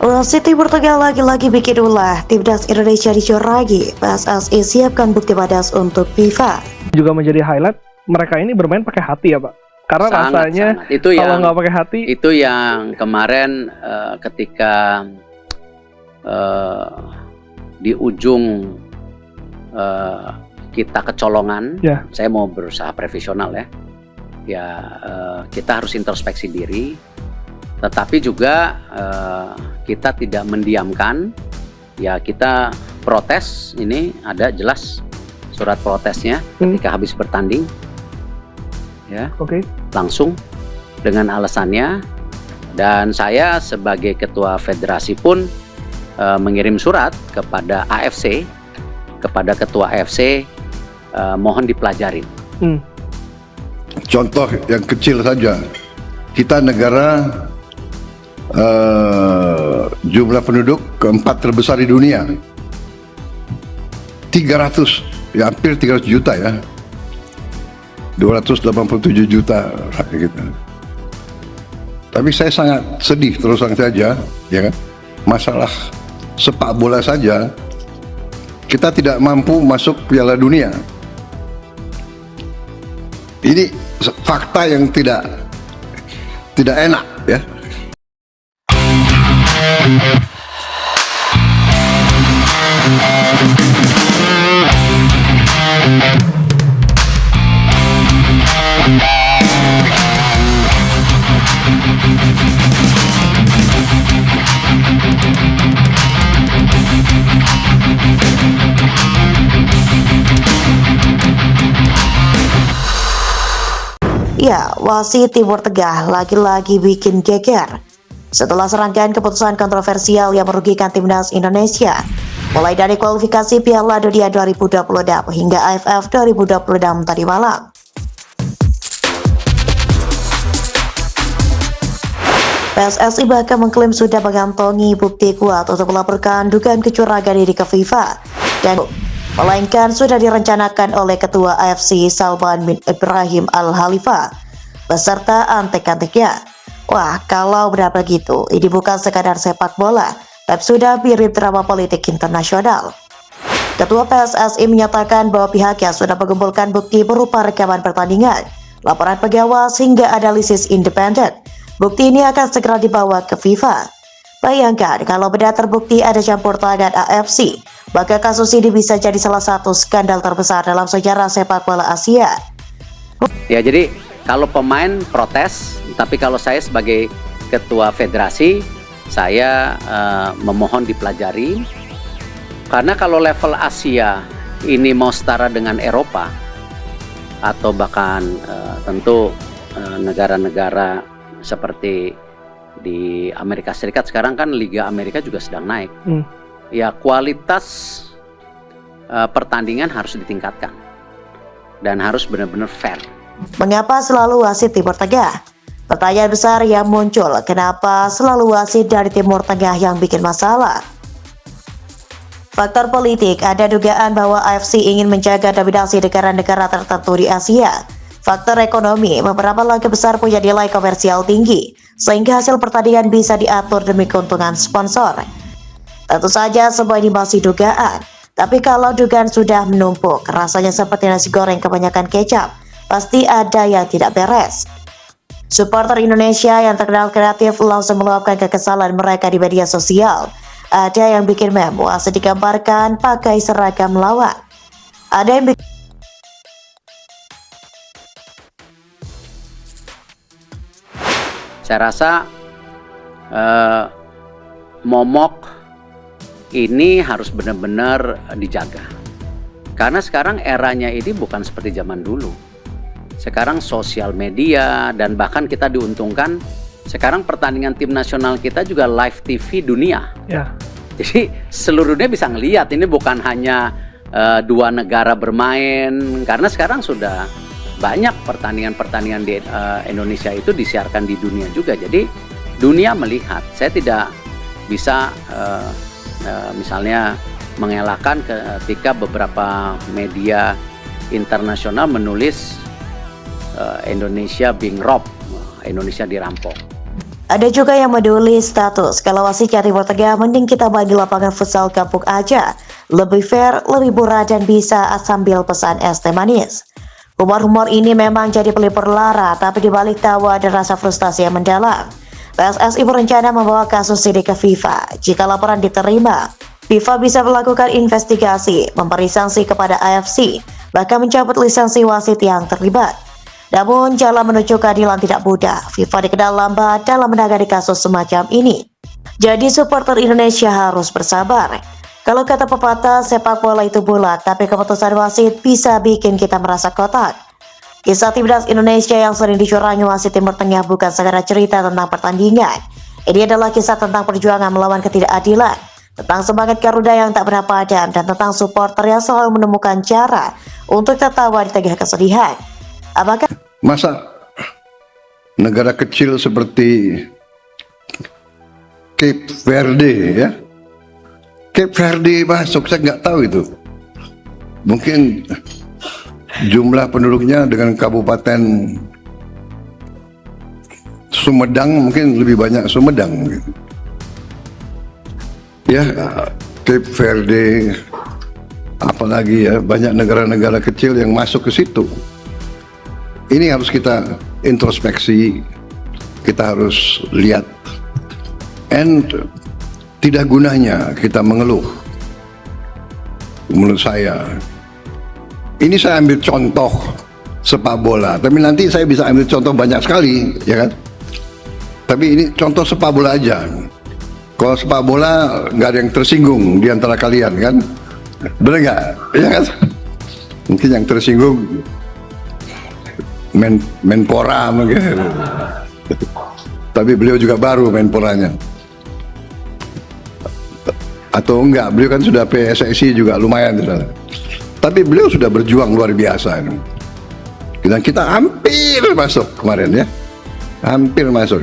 Wasit Timur Tengah lagi-lagi bikin ulah. Timnas Indonesia dicorangi. PSSI siapkan bukti padas untuk FIFA. Juga menjadi highlight, mereka ini bermain pakai hati ya Pak. Karena rasanya Itu kalau yang nggak pakai hati, itu yang kemarin ketika di ujung kita kecolongan, ya. Saya mau berusaha profesional ya, kita harus introspeksi diri, tetapi juga kita tidak mendiamkan, ya kita protes. Ini ada jelas surat protesnya ketika habis bertanding, ya, langsung dengan alasannya, dan saya sebagai ketua federasi pun mengirim surat kepada AFC, kepada ketua AFC, mohon dipelajarin. Contoh yang kecil saja, kita negara jumlah penduduk keempat terbesar di dunia, 300, ya hampir 300 juta ya, 287 juta rakyat kita. Tapi saya sangat sedih terus terang saja, ya kan, masalah sepak bola saja kita tidak mampu masuk Piala Dunia. Ini fakta yang tidak enak ya. Ya, wasit Timur Tengah lagi-lagi bikin geger. Setelah serangkaian keputusan kontroversial yang merugikan timnas Indonesia, mulai dari kualifikasi Piala Dunia 2026 hingga AFF 2026 tadi malam. PSSI bahkan mengklaim sudah mengantongi bukti kuat untuk melaporkan dugaan kecurangan ini ke FIFA, dan melainkan sudah direncanakan oleh Ketua AFC Salman bin Ibrahim Al-Khalifa beserta antek-anteknya. Wah, kalau benar begitu, ini bukan sekadar sepak bola, tapi sudah mirip drama politik internasional. Ketua PSSI menyatakan bahwa pihaknya sudah mengumpulkan bukti berupa rekaman pertandingan, laporan pengawas hingga analisis independen. Bukti ini akan segera dibawa ke FIFA. Bayangkan kalau benar terbukti ada campur tangan AFC, maka kasus ini bisa jadi salah satu skandal terbesar dalam sejarah sepak bola Asia. Ya, jadi kalau pemain protes, tapi kalau saya sebagai ketua federasi, saya memohon dipelajari. Karena kalau level Asia ini mau setara dengan Eropa, atau bahkan tentu negara-negara seperti di Amerika Serikat, sekarang kan Liga Amerika juga sedang naik. Ya, kualitas pertandingan harus ditingkatkan dan harus benar-benar fair. Mengapa selalu wasit Timur Tengah? Pertanyaan besar yang muncul, kenapa selalu wasit dari Timur Tengah yang bikin masalah? Faktor politik, ada dugaan bahwa AFC ingin menjaga dominasi negara-negara tertentu di Asia. Faktor ekonomi, beberapa laga besar punya nilai komersial tinggi, sehingga hasil pertandingan bisa diatur demi keuntungan sponsor. Tentu saja semua ini masih dugaan, tapi kalau dugaan sudah menumpuk, rasanya seperti nasi goreng kebanyakan kecap, pasti ada yang tidak beres. Supporter Indonesia yang terkenal kreatif langsung meluapkan kekesalan mereka di media sosial. Ada yang bikin meme, wasit digambarkan pakai seragam lawan. Ada yang bikin Saya rasa momok ini harus benar-benar dijaga. Karena sekarang eranya ini bukan seperti zaman dulu. Sekarang sosial media, dan bahkan kita diuntungkan sekarang pertandingan tim nasional kita juga live TV dunia. ya. Jadi seluruh dunia bisa ngelihat, ini bukan hanya dua negara bermain, karena sekarang sudah banyak pertandingan-pertandingan di Indonesia itu disiarkan di dunia juga. Jadi dunia melihat. Saya tidak bisa misalnya mengelakkan ketika beberapa media internasional menulis Indonesia being robbed, Indonesia dirampok. Ada juga yang menulis status, kalau wasitnya Timur Tengah mending kita main di lapangan futsal kampung aja. Lebih fair, lebih murah dan bisa sambil pesan es teh manis. Humor-humor ini memang jadi pelipur lara, tapi dibalik tawa ada rasa frustasi yang mendalam. PSSI berencana membawa kasus ini ke FIFA. Jika laporan diterima, FIFA bisa melakukan investigasi, memberi sanksi kepada AFC, bahkan mencabut lisensi wasit yang terlibat. Namun jalan menuju keadilan tidak mudah. FIFA dikenal lambat dalam menangani kasus semacam ini. Jadi supporter Indonesia harus bersabar. Kalau kata pepatah, sepak bola itu bulat, tapi keputusan wasit bisa bikin kita merasa kotak. Kisah timnas Indonesia yang sering dicurangi wasit Timur Tengah bukan sekedar cerita tentang pertandingan. Ini adalah kisah tentang perjuangan melawan ketidakadilan, tentang semangat Garuda yang tak pernah padam, dan tentang supporter yang selalu menemukan cara untuk tertawa di tengah kesedihan. Apakah Masa negara kecil seperti Cape Verde ya, Cape Verde masuk, saya nggak tahu itu. Mungkin jumlah penduduknya dengan Kabupaten Sumedang mungkin lebih banyak Sumedang mungkin. Ya, Cape Verde, apalagi ya, banyak negara-negara kecil yang masuk ke situ. Ini harus kita introspeksi, kita harus lihat. And tidak gunanya kita mengeluh. Menurut saya, ini saya ambil contoh sepak bola, tapi nanti saya bisa ambil contoh banyak sekali, ya kan? Tapi ini contoh sepak bola aja. Kalau sepak bola nggak ada yang tersinggung di antara kalian kan? Bener nggak? Ya kan? Mungkin yang tersinggung Menpora mungkin. Tapi beliau juga baru Menporanya. Atau enggak, beliau kan sudah PSSI juga lumayan. Tapi beliau sudah berjuang luar biasa. Dan kita hampir masuk kemarin ya. Hampir masuk.